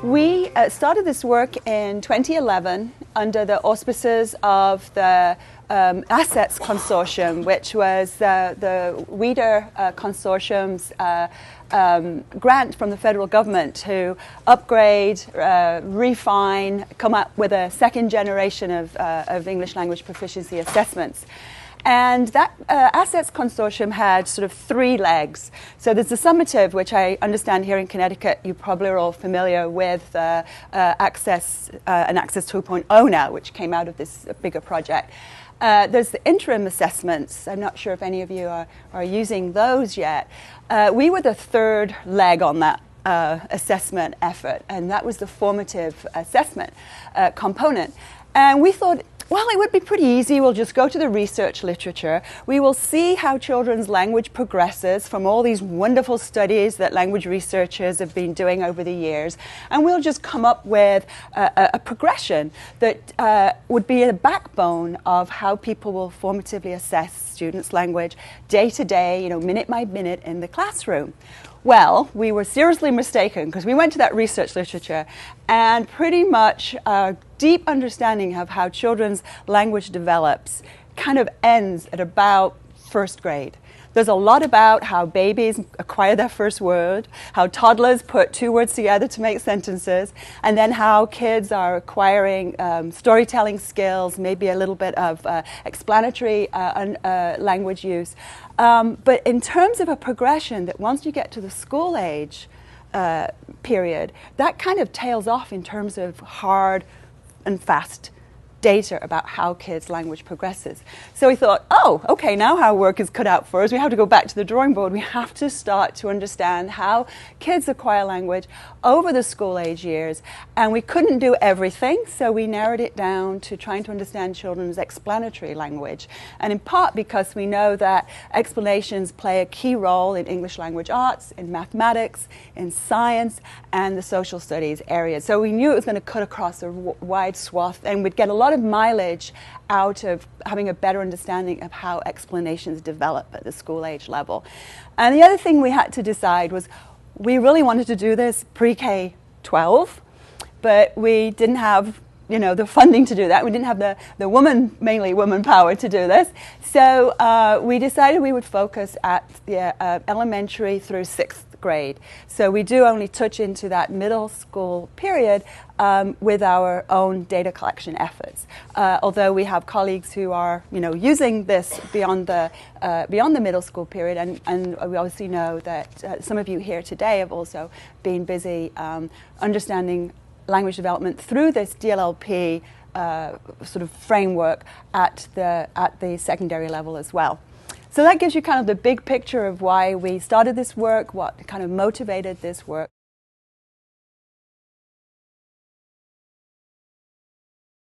We started this work in 2011 under the auspices of the Assets Consortium, which was the WEDER Consortium's grant from the federal government to upgrade, refine, come up with a second generation of English language proficiency assessments. And that Assets Consortium had sort of three legs. So there's the summative, which I understand here in Connecticut you probably are all familiar with, Access and Access 2.0 now, which came out of this bigger project. There's the interim assessments. I'm not sure if any of you are using those yet. We were the third leg on that assessment effort, and that was the formative assessment component. And we thought, well, it would be pretty easy. We'll just go to the research literature. We will see how children's language progresses from all these wonderful studies that language researchers have been doing over the years. And we'll just come up with a progression that would be a backbone of how people will formatively assess students' language day to day, minute by minute in the classroom. Well, we were seriously mistaken because we went to that research literature and pretty much our deep understanding of how children's language develops kind of ends at about first grade. There's a lot about how babies acquire their first word, how toddlers put two words together to make sentences, and then how kids are acquiring storytelling skills, maybe a little bit of explanatory language use. But in terms of a progression that once you get to the school age period, that kind of tails off in terms of hard and fast data about how kids' language progresses. So we thought, oh, okay, now our work is cut out for us. We have to go back to the drawing board. We have to start to understand how kids acquire language over the school age years. And we couldn't do everything, so we narrowed it down to trying to understand children's explanatory language. And in part because we know that explanations play a key role in English language arts, in mathematics, in science, and the social studies areas. So we knew it was going to cut across a wide swath, and we'd get a lot of mileage out of having a better understanding of how explanations develop at the school age level. And the other thing we had to decide was we really wanted to do this pre-K-12, but we didn't have the funding to do that. We didn't have the mainly woman power to do this. So we decided we would focus at the elementary through sixth grade. So we do only touch into that middle school period with our own data collection efforts. Although we have colleagues who are, using this beyond the middle school period, and we obviously know that some of you here today have also been busy understanding language development through this DLLP sort of framework at the secondary level as well. So that gives you kind of the big picture of why we started this work, what kind of motivated this work.